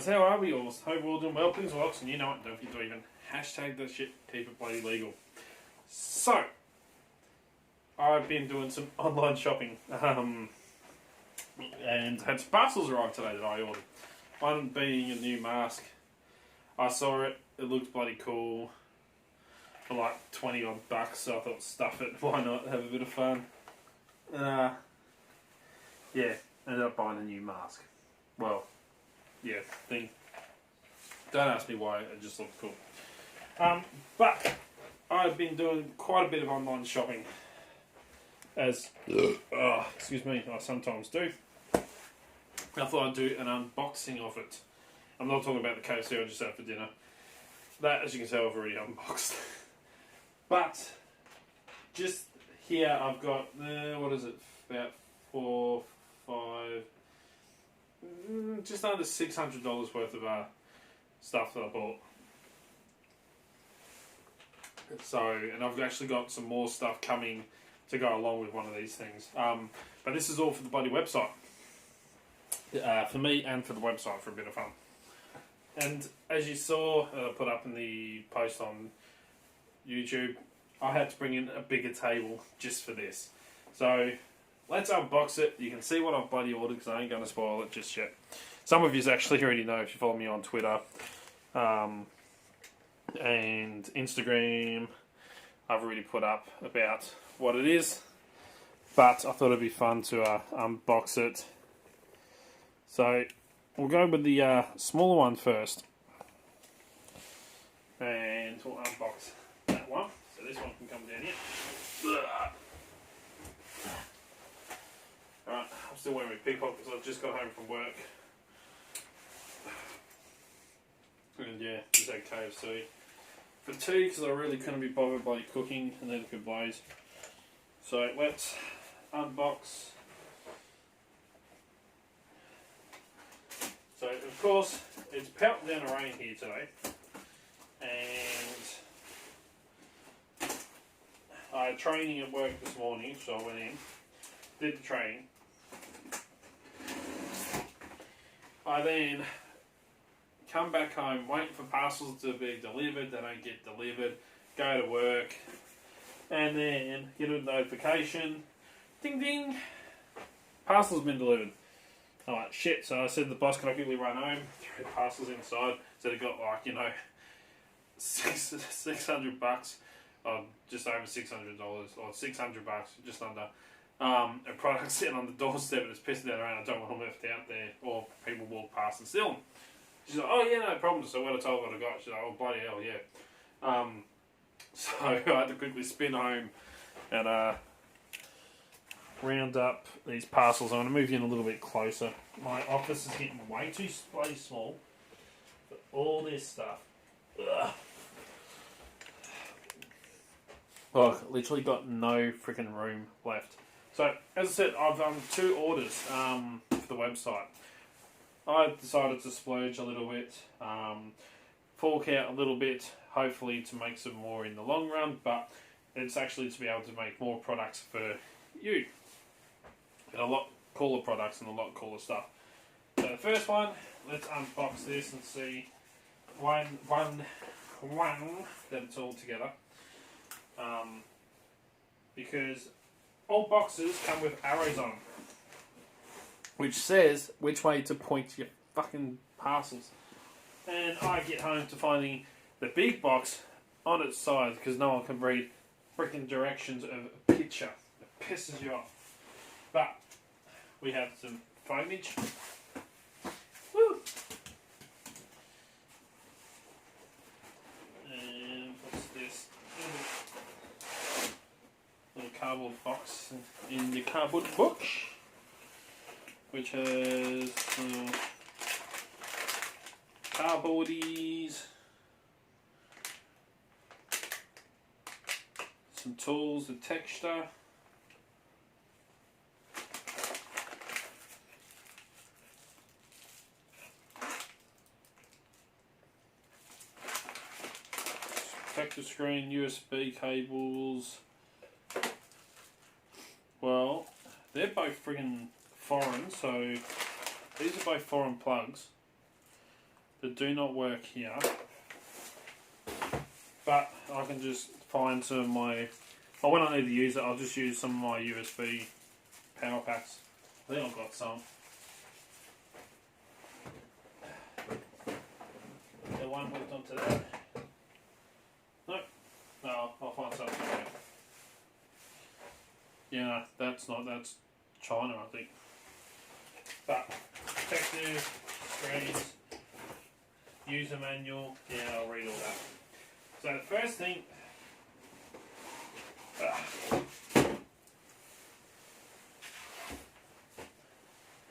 guys, how are we all? Hope we're all doing well. Please watch, and you know what, don't forget to even hashtag that shit, keep it bloody legal. So, I've been doing some online shopping, and had some parcels arrive today that I ordered. One being a new mask. I saw it, it looked bloody cool, for like 20 odd bucks, so I thought stuff it, why not, have a bit of fun. Yeah, ended up buying a new mask. Well, yeah, thing. Don't ask me why, it just looked cool. But I've been doing quite a bit of online shopping, as excuse me, I sometimes do. I thought I'd do an unboxing of it. I'm not talking about the KFC I just had for dinner. That, as you can tell, I've already unboxed. But just here I've got what is it? About just under $600 worth of stuff that I bought. So, and I've actually got some more stuff coming to go along with one of these things. But this is all for the bloody website. For me and for the website for a bit of fun. And as you saw, put up in the post on YouTube, I had to bring in a bigger table just for this. So, let's unbox it. You can see what I've bloody ordered because I ain't going to spoil it just yet. Some of you actually already know if you follow me on Twitter and Instagram. I've already put up about what it is. But I thought it'd be fun to unbox it. So, we'll go with the smaller one first. And we'll unbox that one. So this one can come down here. Alright, I'm still wearing my peacock because I've just got home from work. And yeah, just had KFC. For tea, because I really couldn't be bothered by cooking, and then a good blaze. So let's unbox. So of course, it's pelting down the rain here today. And I had training at work this morning, so I went in, did the training. I then come back home, wait for parcels to be delivered, they don't get delivered, go to work, and then get a notification, ding ding, parcel's been delivered. I'm like, shit, so I said to the boss, can I quickly run home, throw the parcels inside, so they got like, you know, $600, just over $600, or $600, just under. A product sitting on the doorstep and it's pissing down around. I don't want them left out there, or people walk past and steal them. She's like, oh yeah, no problem. So when I told her what I got, she's like, oh bloody hell, yeah. So I had to quickly spin home and round up these parcels. I'm going to move you in a little bit closer. My office is getting way too bloody small for all this stuff. Ugh. Oh, literally got no freaking room left. So, as I said, I've done 2 orders for the website. I decided to splurge a little bit, fork out a little bit, hopefully to make some more in the long run, but it's actually to be able to make more products for you. And a lot cooler products and a lot cooler stuff. So the first one, let's unbox this and see one that it's all together. Because all boxes come with arrows on them, which says which way to point your fucking parcels. And I get home to finding the big box on its side because no one can read freaking directions of a picture. It pisses you off. But we have some foamage. Woo! And what's this? Little cardboard box in the cardboard box, which has cardboardies, some tools, the texture, protector screen, USB cables. Well, they're both friggin' foreign, so these are both foreign plugs. that do not work here, but I can just find some of my, when I need to use it, I'll just use some of my USB power packs. I think I've got some. The one hooked onto that. Nope. No, I'll find something there. Yeah, that's China, I think. But protective screens, user manual, yeah, I'll read all that. So the first thing,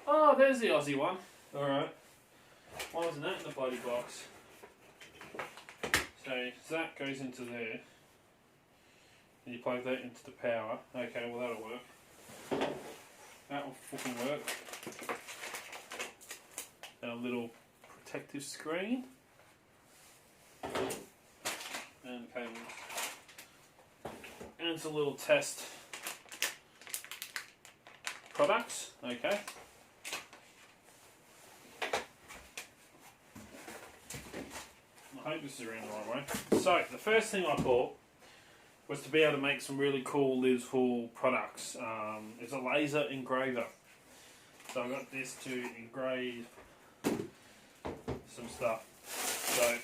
oh, there's the Aussie one. All right. Why wasn't that in the bloody box? So that goes into there, and you plug that into the power. Okay, well that'll work. That will fucking work. And a little protective screen. And cables. And it's a little test products, okay. I hope this is around the right way. So, the first thing I bought was to be able to make some really cool little products. It's a laser engraver. So I got this to engrave some stuff. So,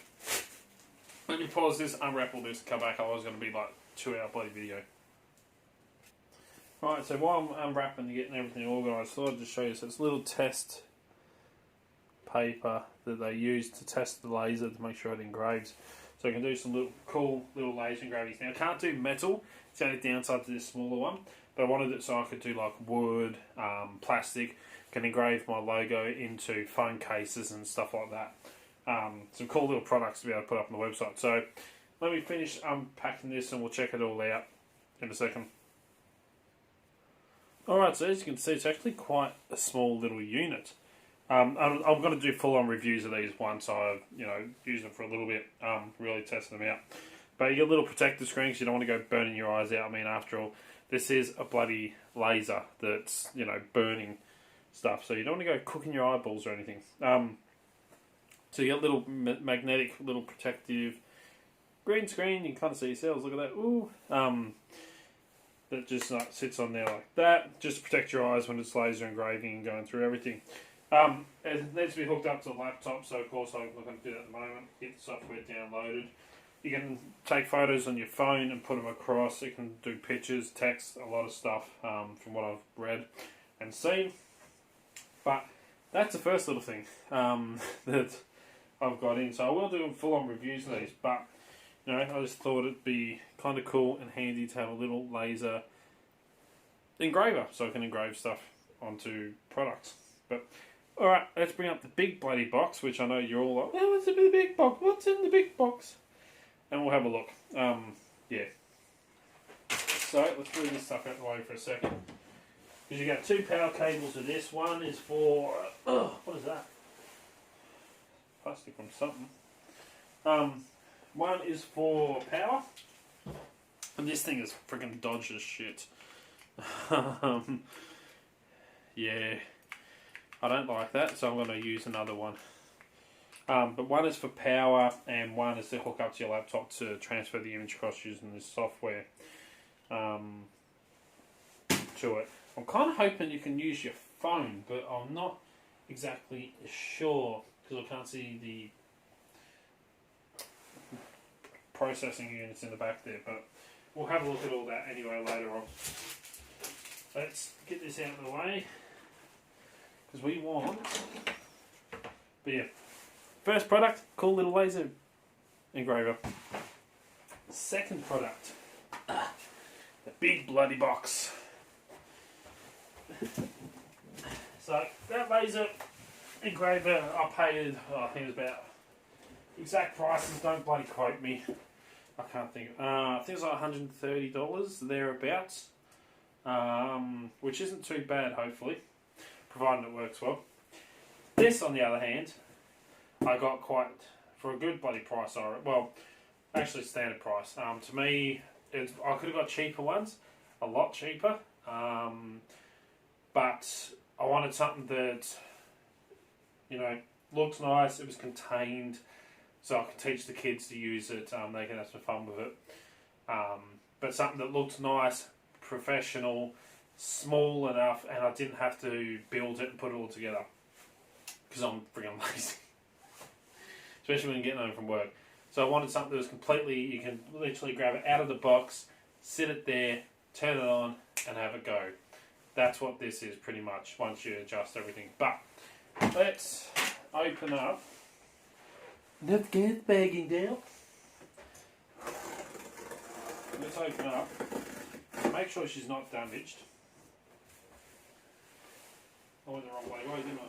let me pause this, unwrap all this, come back. I was going to be like 2-hour bloody video. Right, so while I'm unwrapping and getting everything organised, I thought I'd just show you. So it's a little test paper that they use to test the laser to make sure it engraves. So I can do some little cool little laser engravings. Now I can't do metal, it's the only downside to this smaller one, but I wanted it so I could do like wood, plastic, can engrave my logo into phone cases and stuff like that. Some cool little products to be able to put up on the website. So let me finish unpacking this and we'll check it all out in a second. Alright, so as you can see, it's actually quite a small little unit. I'm going to do full-on reviews of these once I've used them for a little bit, really testing them out. But you get a little protective screen because you don't want to go burning your eyes out. I mean, after all, this is a bloody laser that's burning stuff, so you don't want to go cooking your eyeballs or anything. So you get a little magnetic, little protective green screen. You can kind of see yourselves. Look at that. Ooh. That just sits on there like that, just to protect your eyes when it's laser engraving and going through everything. It needs to be hooked up to the laptop, so of course I'm not going to do that at the moment. Get the software downloaded. You can take photos on your phone and put them across. It can do pictures, text, a lot of stuff from what I've read and seen. But that's the first little thing that I've got in. So I will do full-on reviews of these, but I just thought it'd be kind of cool and handy to have a little laser engraver so I can engrave stuff onto products. But alright, let's bring up the big bloody box, which I know you're all like, oh, what's in the big box? What's in the big box? And we'll have a look. Yeah. So let's move this stuff out of the way for a second. Because you got 2 power cables of this. One is for what is that? Plastic from something. One is for power. And this thing is freaking dodgy as shit. Yeah. I don't like that, so I'm going to use another one. But one is for power, and one is to hook up to your laptop to transfer the image across using this software to it. I'm kind of hoping you can use your phone, but I'm not exactly sure because I can't see the processing units in the back there. But we'll have a look at all that anyway later on. Let's get this out of the way because we want. But yeah, first product, cool little laser engraver. Second product, the big bloody box. So that laser engraver I paid, I think it was about, exact prices don't bloody quote me, I can't think, I think it was like $130 thereabouts, which isn't too bad hopefully, providing it works well. This on the other hand, I got quite, for a good bloody price, well actually standard price. To me, I could have got cheaper ones, a lot cheaper, but I wanted something that, looks nice. It was contained, so I could teach the kids to use it. They can have some fun with it. But something that looks nice, professional, small enough, and I didn't have to build it and put it all together because I'm freaking lazy, especially when you're getting home from work. So I wanted something that was completely, you can literally grab it out of the box, sit it there, turn it on, and have it go. That's what this is pretty much once you adjust everything. But let's open up. Let's get bagging down. Let's open up. Make sure she's not damaged. I went the wrong way, didn't I?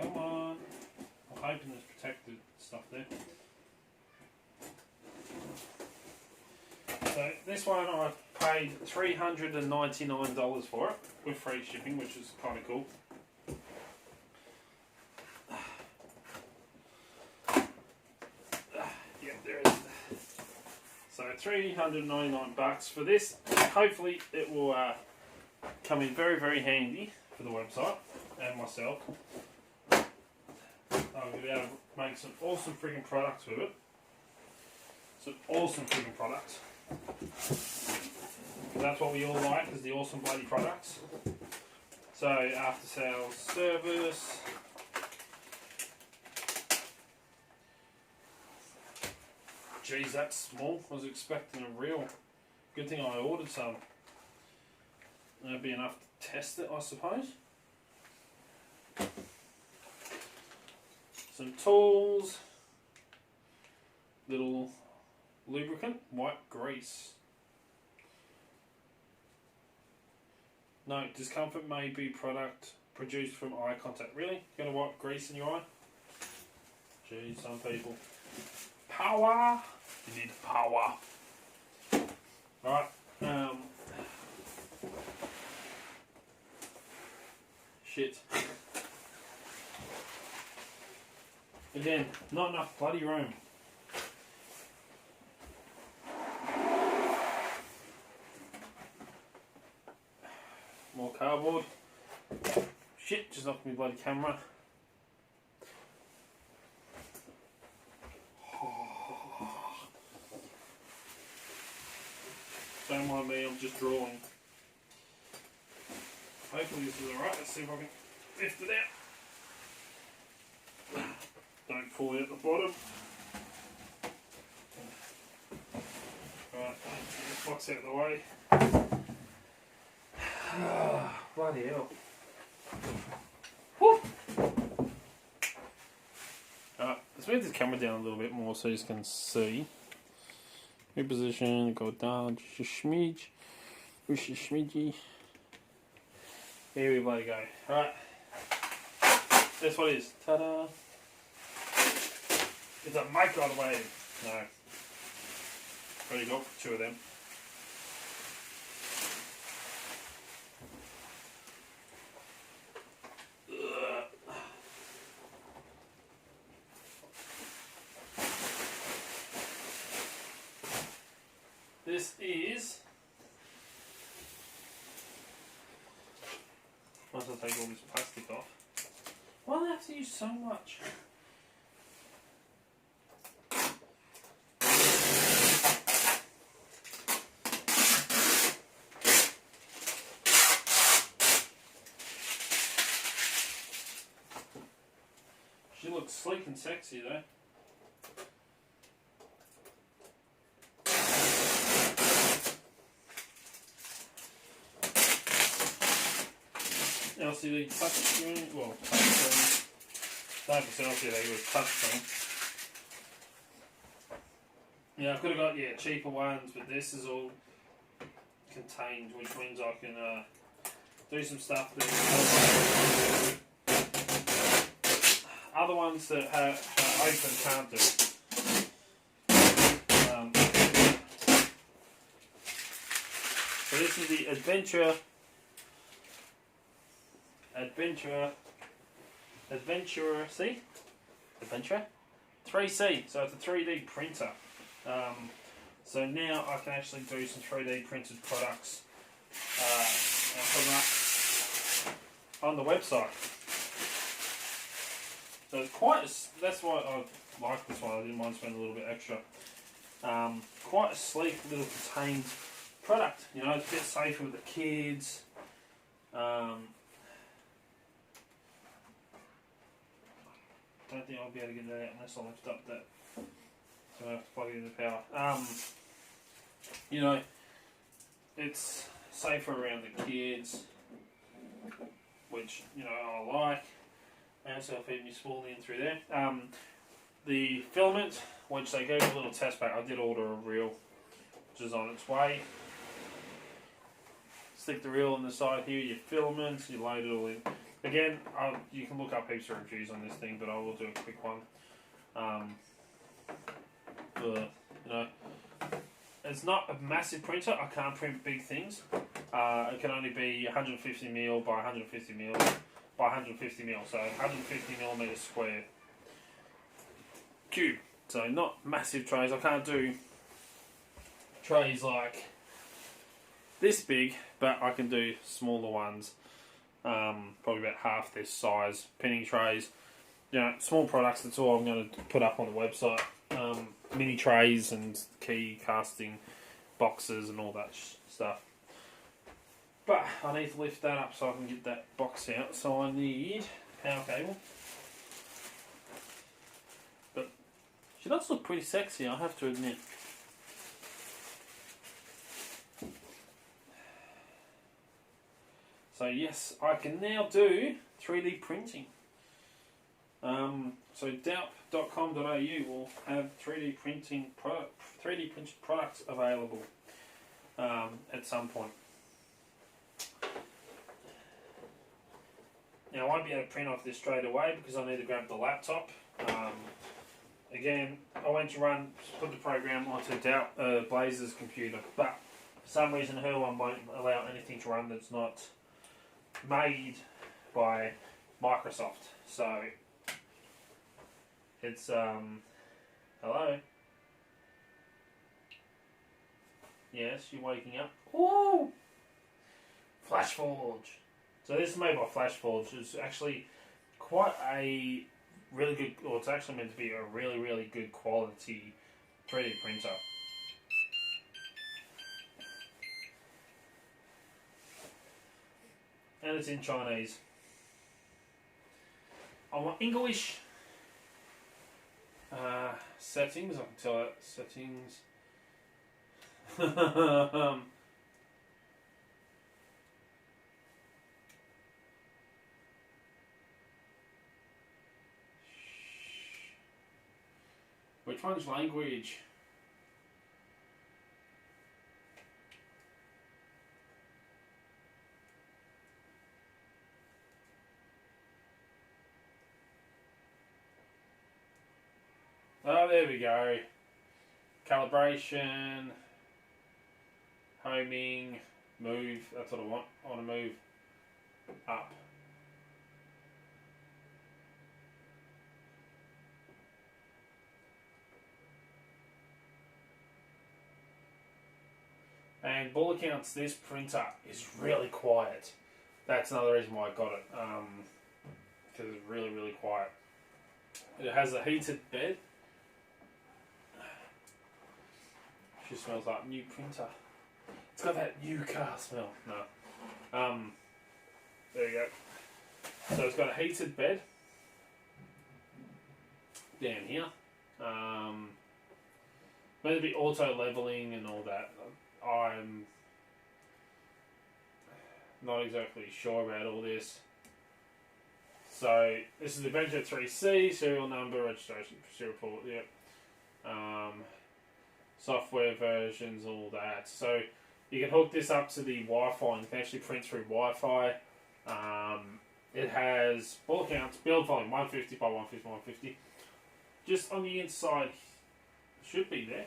Come on. I'm hoping there's protected stuff there. So this one I paid $399 for it with free shipping, which is kind of cool. Yeah, there it is. So $399 for this. Hopefully it will come in very, very handy for the website and myself. I'm going to be able to make some awesome freaking products with it. Some awesome freaking products. That's what we all like, is the awesome bloody products. So after sales service. Geez, that's small. I was expecting a real. Good thing I ordered some. That'd be enough to test it, I suppose. Some tools, little lubricant, white grease. No, discomfort may be product produced from eye contact. Really? You're going to wipe grease in your eye? Geez, some people. Power! You need power. Alright, shit. Again, not enough bloody room. More cardboard. Shit, just knocked me bloody camera. Don't mind me, I'm just drawing. Hopefully this is alright. Let's see if I can lift it out. Don't fall out the bottom. Right, get the box out of the way. Bloody hell. Woo! Alright, let's move this camera down a little bit more so you can see. Reposition, go down just a smidge. Just a smidgy. Here we bloody go. Alright. That's what it is. Ta-da! It's a microwave. No. Already got two of them. This is. Once I take all this plastic off. Why do I have to use so much? She looks sleek and sexy though. LCD touchscreen, well, touchscreen. Don't for LCD, it was touchscreen. Yeah, I could have got cheaper ones, but this is all contained, which means I can do some stuff that other ones that are open can't do. So this is the Adventure 3C. So it's a 3D printer. So now I can actually do some 3D printed products and put them up on the website. So it's quite, that's why I like this one, I didn't mind spending a little bit extra. Quite a sleek little contained product, you know, it's a bit safer with the kids. Don't think I'll be able to get that out unless I lift up that, so I have to plug it into power. You know, it's safer around the kids, which, you know, I like. And so I'll feed me spool in through there. The filament, which they gave me a little test pack, I did order a reel, which is on its way. Stick the reel on the side here, your filament, you load it all in. Again, you can look up heaps of reviews on this thing, but I will do a quick one. You know, it's not a massive printer. I can't print big things. It can only be 150mm by 150mm by 150mm, so 150mm square cube. So not massive trays. I can't do trays like this big, but I can do smaller ones. Probably about half this size, pinning trays. You know, small products, that's all I'm going to put up on the website. Mini trays and key casting boxes and all that stuff. But I need to lift that up so I can get that box out, so I need power cable. But she does look pretty sexy, I have to admit. So yes, I can now do 3D printing. So daup.com.au will have 3D printed products available at some point. Now I won't be able to print off this straight away because I need to grab the laptop. Again, I went to put the program onto Blazer's computer, but for some reason her one won't allow anything to run that's not made by Microsoft. So it's hello. Yes, you're waking up. Ooh, FlashForge. So this is made by FlashForge. It's actually quite a really good, or it's actually meant to be a really good quality 3D printer. And it's in Chinese. I want English settings. I can tell that settings. Which one's language? Oh, there we go. Calibration, homing, move. That's what I want. I want to move up. And ball accounts, this printer is really quiet. That's another reason why I got it. Because it's really quiet. It has a heated bed. She smells like new printer. It's got that new car smell. No. There you go. So it's got a heated bed down here. Meant to be auto leveling and all that. I'm not exactly sure about all this. So this is Adventure 3C, serial number, registration, serial report, yep. Software versions, all that. So you can hook this up to the Wi-Fi and you can actually print through Wi-Fi. It has ball counts, build volume 150 by 150 by 150. Just on the inside, should be there.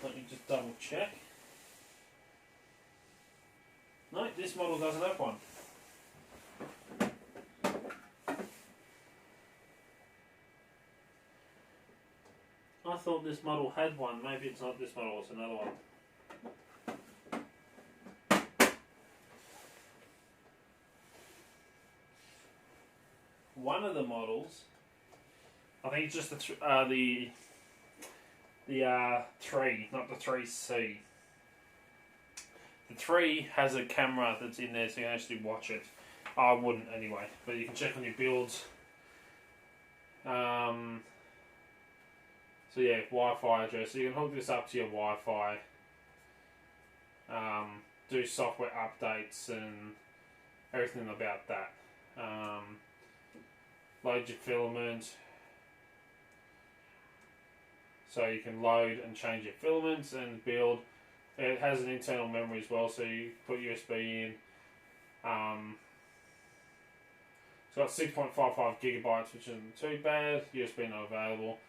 Let me just double check. No, this model doesn't have one. thought this model had one. Maybe it's not this model, it's another one. One of the models, I think it's just the 3, not the 3C. The 3 has a camera that's in there so you can actually watch it. I wouldn't anyway, but you can check on your builds. So yeah, Wi-Fi address. So you can hook this up to your Wi-Fi. Do software updates and everything about that. Load your filament. So you can load and change your filaments and build. It has an internal memory as well, so you put USB in. It's got 6.55 gigabytes, which isn't too bad. USB not available.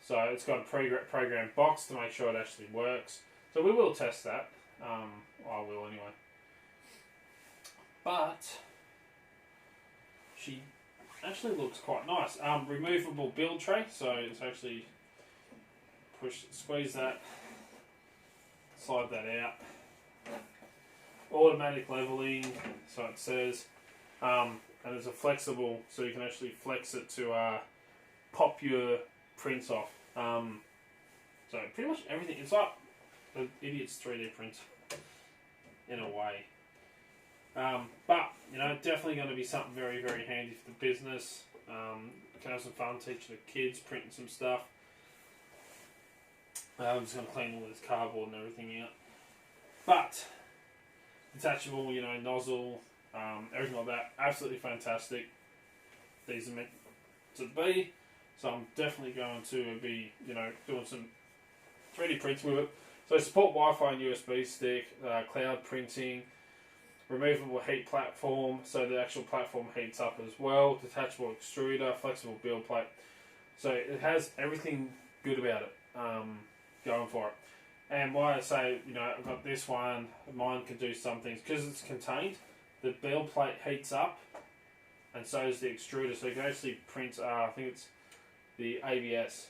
So it's got a pre-programmed box to make sure it actually works. So we will test that. I will anyway. But she actually looks quite nice. Removable build tray, so it's actually squeeze that, slide that out. Automatic leveling, so it says, and it's a flexible, so you can actually flex it to pop your prints off. So pretty much everything. It's like an idiot's 3D printer in a way. But you know, definitely going to be something very, very handy for the business. Can have some fun teaching the kids, printing some stuff. I'm just going to clean all this cardboard and everything out. But detachable, you know, nozzle, everything like that, absolutely fantastic. These are meant to be. So I'm definitely going to be, you know, doing some 3D prints with it. So support Wi-Fi and USB stick, cloud printing, removable heat platform, so the actual platform heats up as well, detachable extruder, flexible build plate. So it has everything good about it, going for it. And why I say, you know, I've got this one, mine can do some things, because it's contained, the build plate heats up, and so does the extruder, so you can actually print, I think it's the ABS,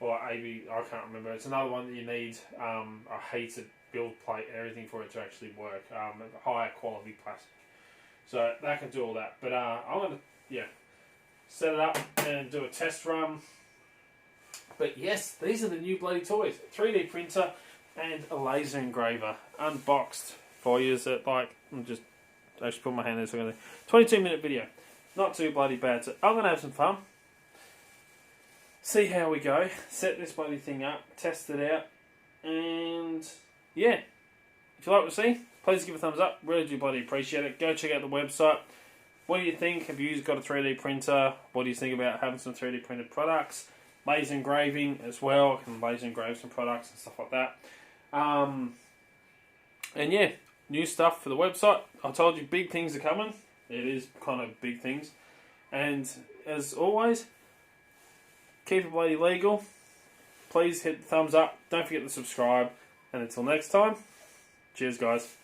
or AB, I can't remember. It's another one that you need a heated build plate, everything for it to actually work. Higher quality plastic. So that can do all that. But I'm going to, set it up and do a test run. But yes, these are the new bloody toys. 3D printer and a laser engraver. Unboxed for you. So like, I just put my hand there so I'm going to 22-minute video. Not too bloody bad. So I'm going to have some fun. See how we go. Set this bloody thing up. Test it out. And yeah. If you like what you see, please give a thumbs up. Really do bloody appreciate it. Go check out the website. What do you think? Have you got a 3D printer? What do you think about having some 3D printed products? Laser engraving as well. I can laser engrave some products and stuff like that. And yeah, new stuff for the website. I told you big things are coming. It is kind of big things. And as always, keep it bloody legal. Please hit the thumbs up. Don't forget to subscribe. And until next time, cheers guys.